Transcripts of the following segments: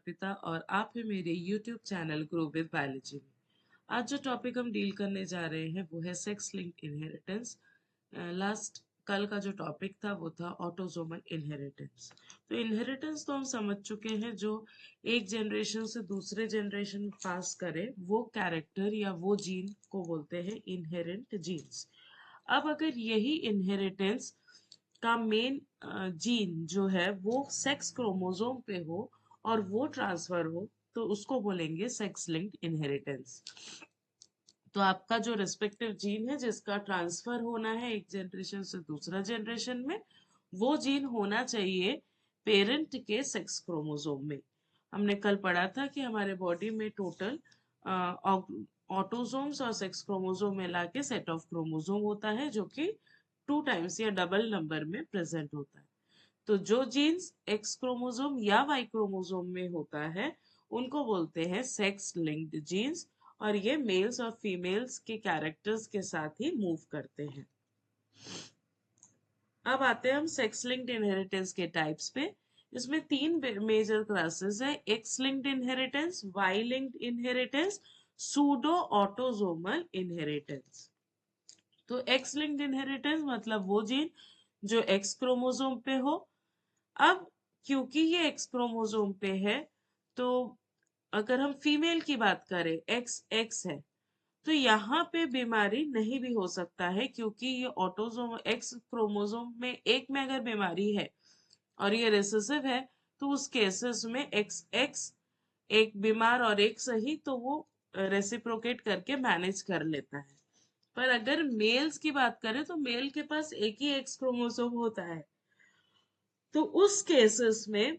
अर्पिता और आप हैं मेरे YouTube channel grow with biology में। आज जो टॉपिक हम डील करने जा रहे हैं वो है सेक्स लिंक्ड इनहेरिटेंस। लास्ट कल का जो टॉपिक था वो था ऑटोसोमल इनहेरिटेंस। तो इनहेरिटेंस तो हम समझ चुके हैं, जो एक जनरेशन से दूसरे जनरेशन में पास करे वो कैरेक्टर या वो जीन को बोलते हैं इनहेरेंट जीन्स। अब अगर यही इनहेरिटेंस का मेन जीन जो है वो सेक्स क्रोमोसोम पे हो और वो ट्रांसफर हो तो उसको बोलेंगे सेक्स लिंक्ड इनहेरिटेंस। तो आपका जो रिस्पेक्टिव जीन है जिसका ट्रांसफर होना है एक जनरेशन से दूसरा जनरेशन में, वो जीन होना चाहिए पेरेंट के सेक्स क्रोमोसोम में। हमने कल पढ़ा था कि हमारे बॉडी में टोटल ऑटोसोम्स और सेक्स क्रोमोसोम मिला के सेट ऑफ क्रोमोसोम होता है, जो कि 2 टाइम्स या डबल नंबर में प्रेजेंट होता है। तो जो जीन्स एक्स क्रोमोसोम या वाई क्रोमोसोम में होता है उनको बोलते हैं सेक्स लिंक्ड जीन्स, और ये मेल्स और फीमेल्स के कैरेक्टर्स के साथ ही मूव करते हैं। अब आते हैं हम सेक्स लिंक्ड इनहेरिटेंस के टाइप्स पे। इसमें 3 मेजर क्लासेस है: X linked inheritance, Y linked inheritance, pseudo autosomal inheritance. तो एक्स लिंक्ड इनहेरिटेंस मतलब वो जीन जो एक्स क्रोमोसोम पे हो। अब क्योंकि ये एक्स क्रोमोसोम पे है, तो अगर हम फीमेल की बात करें, एक्स एक्स है, तो यहाँ पे बीमारी नहीं भी हो सकता है, क्योंकि ये ऑटोसोम एक्स क्रोमोसोम में एक में अगर बीमारी है और ये रिसेसिव है, तो उस केसेस में एक्स एक्स एक बीमार और एक सही, तो वो रेसिप्रोकेट करके मैनेज कर लेता है। पर अगर मेल्स की बात करें तो मेल के पास एक ही एक्स क्रोमोसोम होता है, तो उस केसेस में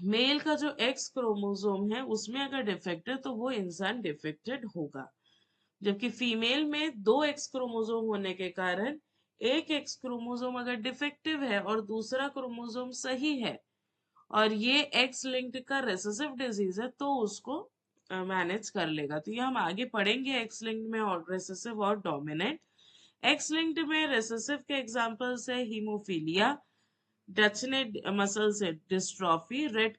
मेल का जो एक्स क्रोमोसोम है उसमें अगर डिफेक्ट है तो वो इंसान डिफेक्टेड होगा। जबकि फीमेल में 2 एक्स क्रोमोसोम होने के कारण एक एक्स क्रोमोसोम अगर डिफेक्टिव है और दूसरा क्रोमोसोम सही है और ये एक्स लिंक्ड का रेसेसिव डिजीज है, तो उसको मैनेज कर लेगा। तो ये हम आगे पढ़ेंगे एक्स लिंक्ड में और रेसेसिव और डोमिनेंट। एक्स लिंक्ड में रेसेसिव के एग्जांपल्स है हीमोफीलिया, डचनेट मसल से dystrophy, red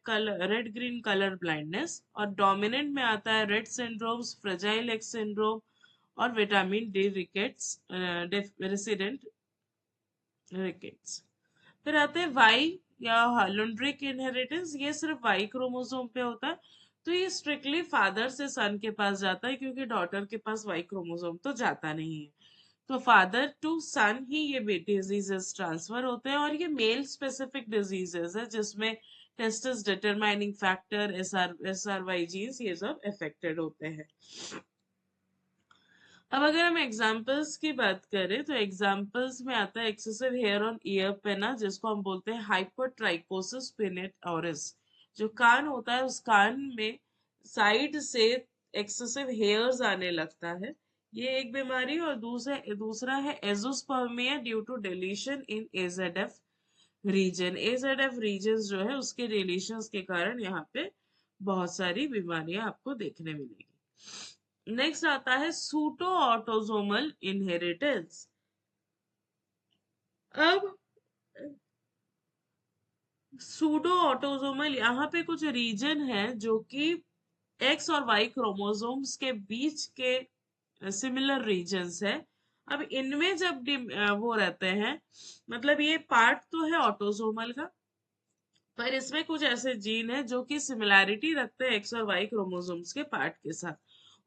green colour blindness, और डोमिनेंट में आता है Rett syndromes, fragile x syndrome और vitamin D rickets, resident rickets. फिर आते हैं वाई या हाइलोड्रिक इनहेरिटेंस। ये सिर्फ वाई क्रोमोसोम पे होता है, तो ये स्ट्रिक्टली फादर से सन के पास जाता है, क्योंकि डॉटर के पास वाई क्रोमोसोम तो जाता नहीं है। तो फादर टू सन ही ये डिजीजेस ट्रांसफर होते हैं, और ये मेल स्पेसिफिक डिजीजेस है जिसमें टेस्टिस डिटरमाइनिंग फैक्टर, एसआरवाई जीन्स, ये सब अफेक्टेड होते हैं। अब अगर हम एग्जाम्पल्स की बात करें तो एग्जाम्पल्स में आता है एक्सेसिव हेयर ऑन ईयर पे ना, जिसको हम बोलते हैं हाइपरट्राइकोसिस पिनेट ऑरिस। जो कान होता है उस कान में साइड से एक्सेसिव हेयर्स आने लगता है, ये एक बीमारी। और दूसरा है azoospermia due to deletion in AZF region. AZF region जो है उसके डिलीशंस के कारण यहाँ पे बहुत सारी बीमारियां आपको देखने मिलेगी। नेक्स्ट आता है सूडो ऑटोसोमल इनहेरिटेंस। अब सूडो ऑटोसोमल यहाँ पे कुछ रीजन है जो कि एक्स और वाई क्रोमोसोम्स के बीच के सिमिलर रीजन्स है। अब इनमें जब वो रहते हैं, मतलब ये पार्ट तो है ऑटोसोमल का, पर इसमें कुछ ऐसे जीन है जो कि सिमिलैरिटी रखते हैं एक्स और वाई क्रोमोसोम्स के पार्ट के साथ।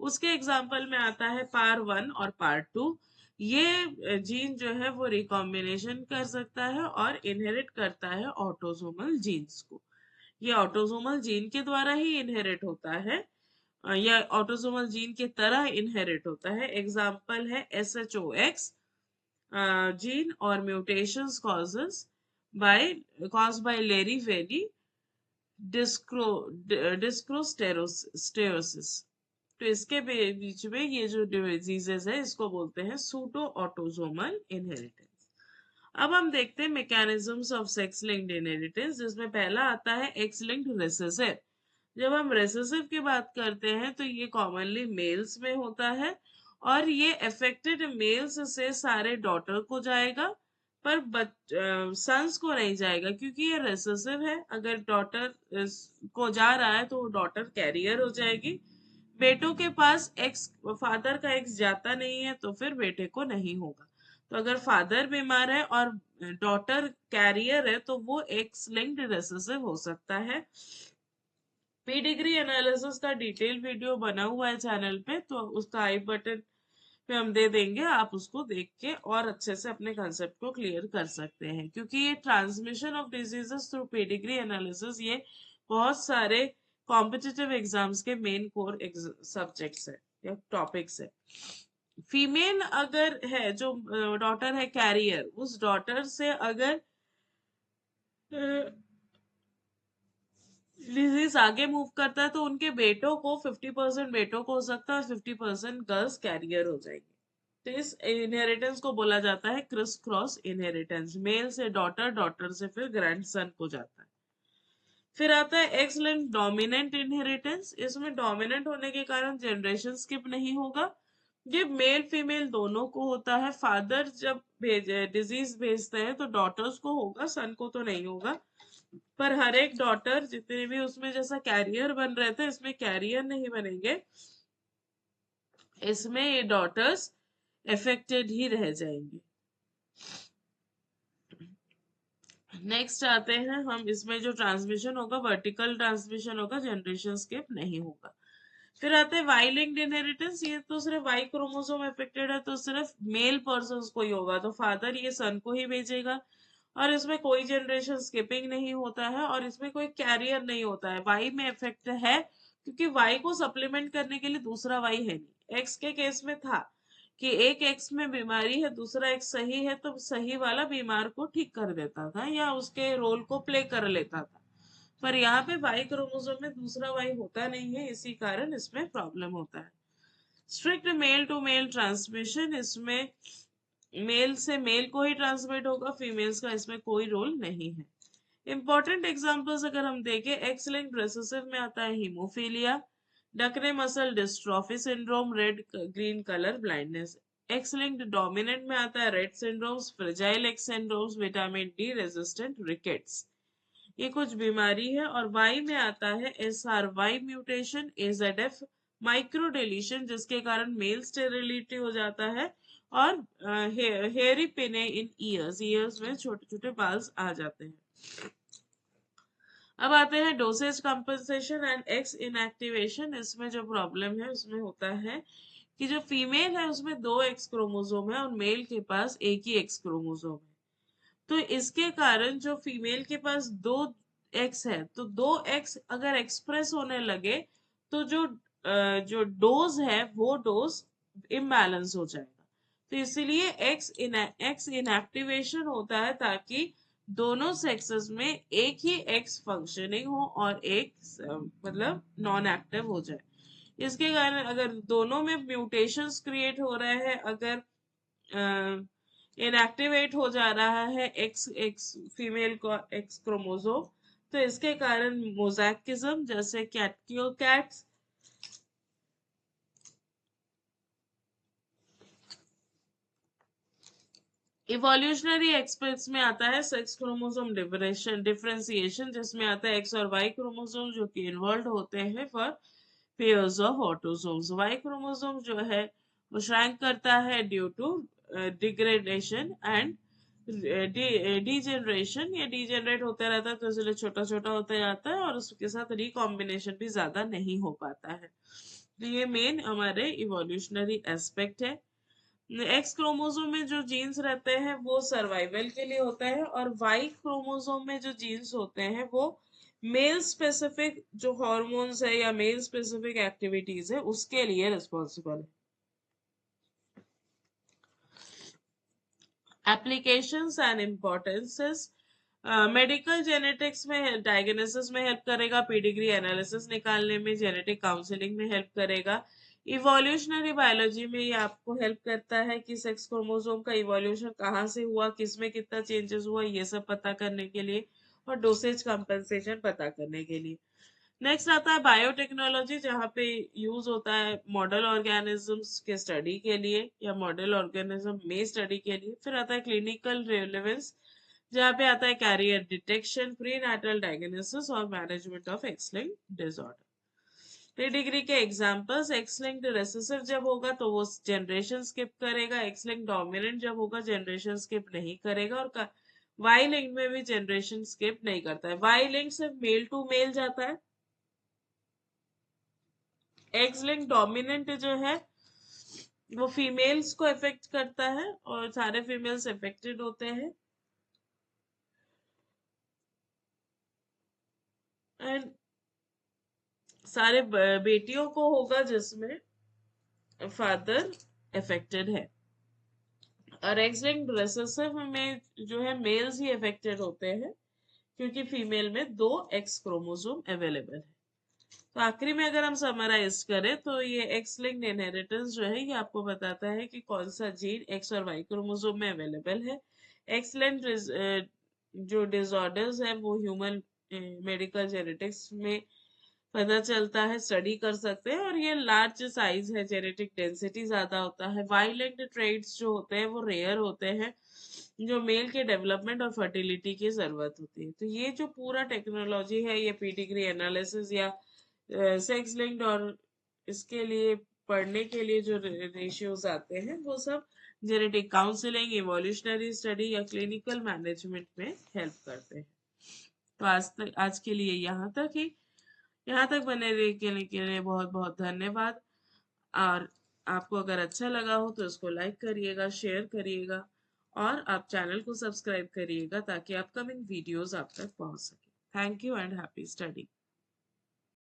उसके एग्जाम्पल में आता है पार 1 और पार 2। ये जीन जो है वो रिकॉम्बिनेशन कर सकता है और इनहेरिट करता है ऑटोसोमल जीन्स को। ये ऑटोसोमल जीन के द्वारा ही इनहेरिट होता है, या ऑटोसोमल जीन के तरह इनहेरिट होता है। एग्जाम्पल है SHOX जीन और mutations by caused by Leri Veli डिस्क्रोस्टेरोसिस। तो इसके बीच में ये जो डिजीजेस है इसको बोलते हैं सूडो ऑटोसोमल इनहेरिटेंस। अब हम देखते हैं mechanisms of sex linked inheritance, जिसमें पहला आता है एक्स लिंक्ड रिसेसिव। जब हम रिसेसिव की बात करते हैं तो ये कॉमनली मेल्स में होता है, और ये अफेक्टेड मेल्स से सारे डॉटर को जाएगा, पर सन्स को नहीं जाएगा क्योंकि ये रिसेसिव है। अगर डॉटर को जा रहा है तो डॉटर कैरियर हो जाएगी। बेटों के पास एक्स फादर का एक्स जाता नहीं है तो फिर बेटे को नहीं होगा। तो अगर फादर बीमार है और डॉटर कैरियर है तो वो एक्स लिंक्ड रिसेसिव हो सकता है। पीडिग्री एनालिसिस का डिटेल वीडियो बना हुआ है चैनल पे, तो उसका आई बटन पे हम दे देंगे, आप उसको देख के और अच्छे से अपने कंसेप्ट को क्लियर कर सकते हैं। क्योंकि ये transmission of diseases through pedigree analysis ये बहुत सारे कॉम्पिटिटिव एग्जाम्स के मेन कोर सब्जेक्ट्स है या टॉपिक्स है। फीमेल अगर है जो डॉटर है कैरियर, उस डॉटर से अगर डिजीज आगे मूव करता है तो उनके बेटों को 50% बेटों को हो सकता है और 50% गर्ल्स कैरियर हो जाएंगे। तो इस इनहेरिटेंस को बोला जाता है क्रिस क्रॉस इनहेरिटेंस। मेल से डॉटर, डॉटर से फिर ग्रैंडसन को जाता है। फिर आता है एक्स लिंक्ड डोमिनेंट इनहेरिटेंस। इसमें डोमिनेंट होने के कारण जनरेशन स्किप नहीं होगा। ये मेल फीमेल दोनों को होता है। फादर जब डिजीज भेजते हैं तो डॉटर्स को होगा, सन को तो नहीं होगा। पर हर एक डॉटर जितने भी उसमें जैसा कैरियर बन रहे थे, इसमें कैरियर नहीं बनेंगे, इसमें ये डॉटर्स इफेक्टेड ही रह जाएंगे। नेक्स्ट आते हैं हम, इसमें जो ट्रांसमिशन होगा वर्टिकल ट्रांसमिशन होगा, जनरेशन स्किप नहीं होगा। फिर आते हैं वाई लिंक्ड इनहेरिटेंस। ये तो सिर्फ वाई क्रोमोसोम इफेक्टेड है तो सिर्फ मेल पर्सन को ही होगा, तो फादर ये सन को ही भेजेगा और इसमें कोई जनरेशन स्किपिंग नहीं होता है और इसमें कोई कैरियर नहीं होता है। वाई में इफेक्ट है क्योंकि वाई को सप्लीमेंट करने के लिए दूसरा वाई है नहीं। एक्स के केस में था कि एक एक्स में बीमारी है, दूसरा एक्स सही है, तो सही वाला बीमार को ठीक कर देता था या उसके रोल को प्ले कर लेता था। पर यहाँ पे वाई क्रोमोसोम में दूसरा वाई होता नहीं है, इसी कारण इसमें प्रॉब्लम होता है। Strict male to male transmission, इसमें मेल से मेल को ही ट्रांसमिट होगा, फीमेल्स का इसमें कोई रोल नहीं है। इंपॉर्टेंट एग्जांपल्स अगर हम देखें, एक्स लिंक्ड रिसेसिव में आता है hemophilia, Duchenne muscle dystrophy syndrome, red green colour blindness. X linked dominant में आता है Rett syndromes, fragile x syndromes, vitamin D resistant rickets, ये कुछ बीमारी है। और वाई में आता है SRY mutation, AZF micro deletion, जिसके कारण मेल स्टेरिलिटी हो जाता है और हेयरी पिने इन ईयर्स, ईयर्स में छोटे छोटे बाल्स आ जाते हैं। अब आते हैं dosage compensation and x inactivation. इसमें जो प्रॉब्लम है उसमें होता है कि जो फीमेल है उसमें 2 एक्स क्रोमोसोम है और मेल के पास एक ही एक्स क्रोमोसोम है। तो इसके कारण जो फीमेल के पास 2 एक्स है तो 2 एक्स अगर एक्सप्रेस होने लगे तो जो डोज है वो डोज इम्बैलेंस हो जाएगा। तो इसीलिए एक्स इनएक्टिवेशन होता है ताकि दोनों सेक्सेस में एक ही एक्स फंक्शनिंग हो और एक मतलब नॉन एक्टिव हो जाए। इसके कारण अगर दोनों में म्यूटेशंस क्रिएट हो रहे हैं, अगर इनएक्टिवेट हो जा रहा है एक्स एक्स फीमेल का एक्स क्रोमोसोम, तो इसके कारण मोज़ैकिज्म जैसे कैटकियो कैट्स, इवोल्यूशनरी एक्सपर्ट्स में आता है सेक्स क्रोमोसोम डिफरेंशिएशन, जिसमें आता है एक्स और वाई क्रोमोसोम जो कि इन्वॉल्व होते हैं for pairs of autosomes. Y chromosome जो है वो श्रैंक करता है due to degradation and degeneration, ये डीजेनरेट होता रहता है तो इसलिए छोटा छोटा होता जाता है और उसके साथ रिकॉम्बिनेशन भी ज्यादा नहीं हो पाता है। तो ये मेन हमारे इवोल्यूशनरी एस्पेक्ट है। एक्स क्रोमोसोम में जो जीन्स रहते हैं वो सर्वाइवल के लिए होता है और वाई क्रोमोसोम में जो जीन्स होते हैं वो मेल स्पेसिफिक जो हॉर्मोन्स है या मेल स्पेसिफिक एक्टिविटीज है उसके लिए रिस्पॉन्सिबल है। Applications and importances, medical genetics में डायग्नोसिस में हेल्प करेगा, पीडिग्री एनालिसिस निकालने में, जेनेटिक काउंसलिंग में हेल्प करेगा। इवोल्यूशनरी बायोलॉजी में ये आपको हेल्प करता है कि सेक्स क्रोमोसोम का इवोल्यूशन कहाँ से हुआ, किसमें कितना चेंजेस हुआ, ये सब पता करने के लिए, और डोसेज कंपनसेशन पता करने के लिए। नेक्स्ट आता है बायोटेक्नोलॉजी, जहाँ पे यूज होता है मॉडल ऑर्गेनिजम्स के स्टडी के लिए या मॉडल ऑर्गेनिज्म में स्टडी के लिए। फिर आता है क्लिनिकल रेलेवेंस, जहाँ पे आता है carrier detection, prenatal diagnosis और management of x linked disorder. Pedigree के एग्जांपल्स, एक्स लिंक्ड रिसेसिव जब होगा तो वो जनरेशन स्किप करेगा, एक्स लिंक्ड डोमिनेंट जब होगा जनरेशन स्किप नहीं करेगा, और वाई लिंक में भी जनरेशन स्किप नहीं करता है। वाई लिंक सिर्फ मेल टू मेल जाता है। एक्स लिंक डोमिनेंट जो है वो फीमेल्स को इफेक्ट करता है और सारे फीमेल्स इफेक्टेड होते हैं। एंड सारे बेटियों को होगा जिसमें फादर इफेक्टेड है। और एक्स लिंक्ड रिसेसिव में जो है मेल्स ही इफेक्टेड होते हैं, क्योंकि फीमेल में 2 एक्स क्रोमोसोम अवेलेबल है। तो आखिरी में अगर हम समराइज करें तो ये एक्स लिंक्ड इनहेरिटेंस जो है ये आपको बताता है कि कौन सा जीन एक्स और वाई क्रोमोसोम में अवेलेबल है। एक्स लिंक्ड जो डिसऑर्डर्स है वो ह्यूमन मेडिकल जेनेटिक्स में पता चलता है, स्टडी कर सकते हैं, और ये लार्ज साइज है, जेनेटिक डेंसिटी ज्यादा होता है। वायलेंट ट्रेड्स जो होते हैं वो रेयर होते हैं, जो मेल के डेवलपमेंट और फर्टिलिटी की जरूरत होती है। तो ये जो पूरा टेक्नोलॉजी है, ये पीडिग्री एनालिसिस या सेक्स लिंक्ड और इसके लिए पढ़ने के लिए जो रेशियोज आते हैं वो सब जेनेटिक काउंसलिंग, इवोल्यूशनरी स्टडी या क्लिनिकल मैनेजमेंट में हेल्प करते हैं। तो आज के लिए यहाँ तक ही। यहाँ तक बने रहे के लिए बहुत बहुत धन्यवाद। और आपको अगर अच्छा लगा हो तो इसको लाइक करिएगा, शेयर करिएगा, और आप चैनल को सब्सक्राइब करिएगा ताकि अपकमिंग वीडियोस आप तक पहुंच सके। Thank you and happy study.